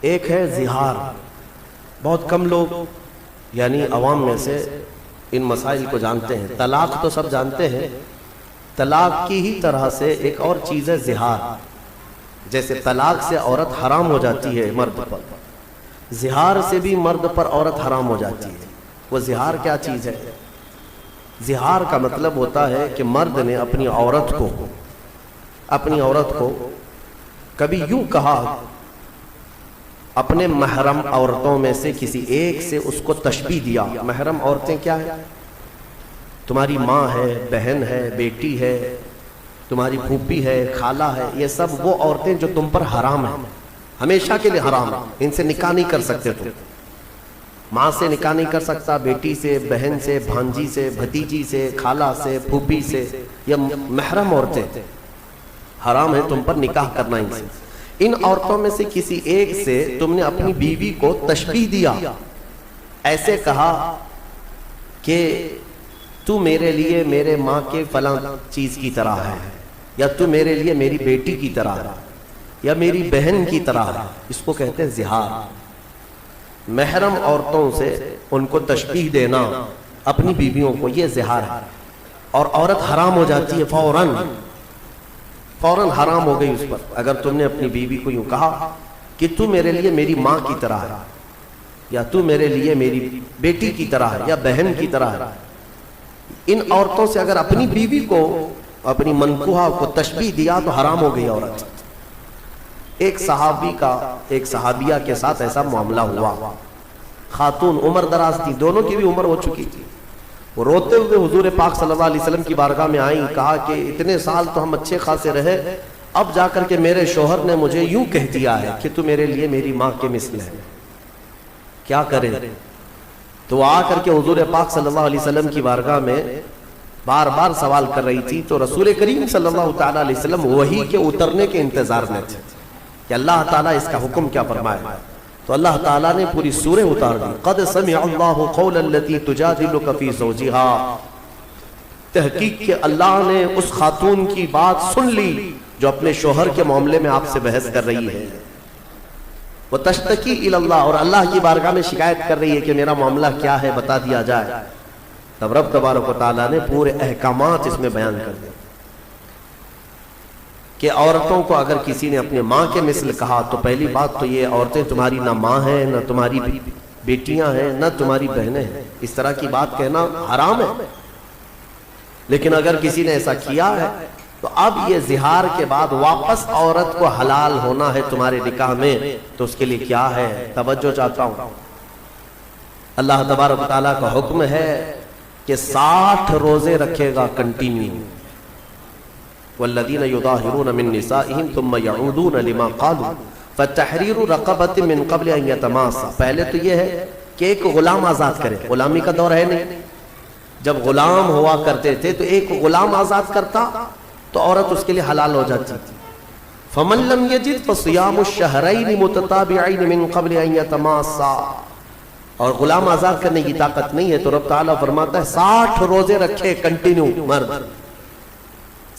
ایک ہے زہار. بہت کم لوگ یعنی عوام میں سے ان مسائل کو جانتے ہیں. طلاق تو سب جانتے ہیں. طلاق کی ہی طرح سے ایک اور چیز ہے زہار. جیسے طلاق سے عورت حرام ہو جاتی ہے مرد پر، زہار سے بھی مرد پر عورت حرام ہو جاتی ہے. وہ زہار کیا چیز ہے؟ زہار کا مطلب ہوتا ہے کہ مرد نے اپنی عورت کو کبھی یوں کہا، اپنے محرم عورتوں میں سے کسی ایک سے اس کو تشبیہ دیا. محرم عورتیں کیا ہیں؟ تمہاری ماں ہے، بہن ہے، بیٹی ہے، تمہاری پھوپھی ہے، خالہ ہے. یہ سب وہ عورتیں جو تم پر حرام ہیں، ہمیشہ کے لیے حرام ہیں. ان سے نکاح نہیں کر سکتے. تم ماں سے نکاح نہیں کر سکتا، بیٹی سے، بہن سے، بھانجی سے، بھتیجی سے، خالہ سے، پھوپھی سے. یہ محرم عورتیں حرام ہیں تم پر نکاح کرنا. ان سے، ان عورتوں میں سے کسی ایک سے تم نے اپنی بیوی کو تشبیہ دیا، ایسے کہا کہ تو میرے لیے میرے ماں کے فلاں چیز کی طرح ہے، یا تو میرے لیے میری بیٹی کی طرح ہے، یا میری بہن کی طرح ہے. اس کو کہتے ہیں زہار. محرم عورتوں سے ان کو تشبیہ دینا اپنی بیویوں کو، یہ زہار ہے. اور عورت حرام ہو جاتی ہے فوراً حرام ہو گئی اس پر. اگر تم نے اپنی بیوی کو یوں کہا کہ تو میرے لیے میری ماں کی طرح ہے، یا تو میرے لیے میری بیٹی کی طرح ہے، یا بہن کی طرح ہے. ان عورتوں سے اگر اپنی بیوی کو، اپنی منکوحہ کو تشبیہ دیا تو حرام ہو گئی عورت. ایک صحابی کا ایک صحابیہ کے ساتھ ایسا معاملہ ہوا. خاتون عمر دراز تھی، دونوں کی بھی عمر ہو چکی تھی. وہ روتے ہوئے حضور پاک صلی اللہ علیہ وسلم کی بارگاہ میں آئیں. کہا کہ اتنے سال تو ہم اچھے خاصے رہے، اب جا کر کے میرے شوہر نے مجھے یوں کہہ دیا ہے کہ تو میرے لیے میری ماں کے مثل ہے، کیا کرے؟ تو آ کر کے حضور پاک صلی اللہ علیہ وسلم کی بارگاہ میں بار بار سوال کر رہی تھی. تو رسول کریم صلی اللہ تعالیٰ علیہ وسلم وحی کے اترنے کے انتظار میں تھے کہ اللہ تعالیٰ اس کا حکم کیا فرمائے. تو اللہ تعالیٰ نے پوری سورہ اتار دی. قد سمع اللہ قول التی تجادلک فی زوجہا. تحقیق کہ اللہ نے اس خاتون کی بات سن لی جو اپنے شوہر کے معاملے میں آپ سے بحث کر رہی ہے. وہ تشتکی الی اللہ، اور اللہ کی بارگاہ میں شکایت کر رہی ہے کہ میرا معاملہ کیا ہے، بتا دیا جائے. تب رب تبارک و تعالیٰ نے پورے احکامات اس میں بیان کر دیا کہ عورتوں کو اگر کسی نے اپنے ماں کے مثل کہا تو پہلی بات تو یہ عورتیں تمہاری نہ ماں ہیں، نہ تمہاری بیٹیاں ہیں، نہ تمہاری بہنیں ہیں. اس طرح کی بات کہنا حرام ہے. لیکن اگر کسی نے ایسا کیا ہے تو اب یہ زہار کے بعد واپس عورت کو حلال ہونا ہے تمہارے نکاح میں، تو اس کے لیے کیا ہے؟ توجہ چاہتا ہوں. اللہ تبارک و تعالیٰ کا حکم ہے کہ 60 روزے رکھے گا کنٹینیو. والذین یظاہرون من نسائہم ثم یعودون لما قالوا فتحریر رقبۃ من قبل ان یتماسا. پہلے تو یہ ہے کہ ایک غلام آزاد کرے. غلامی کا دور ہے نہیں. جب غلام ہوا کرتے تھے تو ایک غلام آزاد کرتا تو عورت اس کے لیے حلال ہو جاتی تھی. فمن لم یجد فصیام الشہرین متتابعین من قبل ان یتماسا. اور غلام آزاد کرنے کی طاقت نہیں ہے تو رب تعالیٰ فرماتا ہے 60 روزے رکھے کنٹینیو. مرد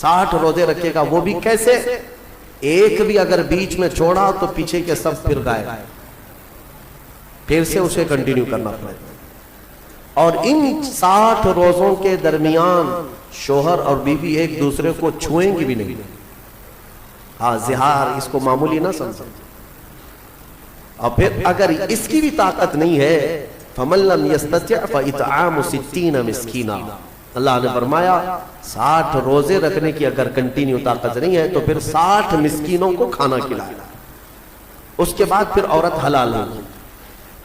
60 روزے رکھے گا. وہ بھی کیسے؟ ایک بھی اگر بیچ میں چھوڑا تو پیچھے کے سب پھر گئے، پھر سے اسے کنٹینیو کرنا پڑے. اور ان 60 روزوں کے درمیان شوہر اور بیوی ایک دوسرے کو چھوئیں گی بھی نہیں. ہاں، زہار اس کو معمولی نہ سمجھیں. اور پھر اگر اس کی بھی طاقت نہیں ہے فَمَن لَّمْ يَسْتَطِعْ فَإِطْعَامُ 60 مِسْكِينًا. اللہ نے فرمایا 60 روزے رکھنے کی اگر کنٹینیو طاقت نہیں ہے تو پھر 60 مسکینوں کو کھانا کھلایا. اس کے بعد پھر عورت حلال ہوگی.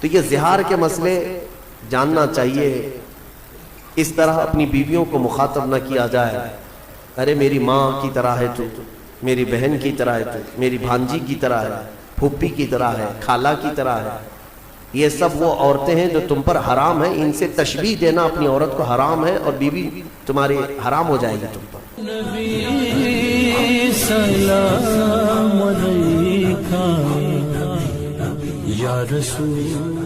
تو یہ زہار کے مسئلے جاننا چاہیے. اس طرح اپنی بیویوں کو مخاطب نہ کیا جائے. ارے میری ماں کی طرح ہے تو، میری بہن کی طرح ہے تو، میری بھانجی کی طرح ہے، پھوپھی کی طرح ہے، خالہ کی طرح ہے. یہ سب وہ عورتیں ہیں جو تم پر حرام ہیں. ان سے تشبیہ دینا اپنی عورت کو حرام ہے، اور بیوی تمہاری حرام ہو جائے گی تم پر. نبی سلام علیکہ یا رسول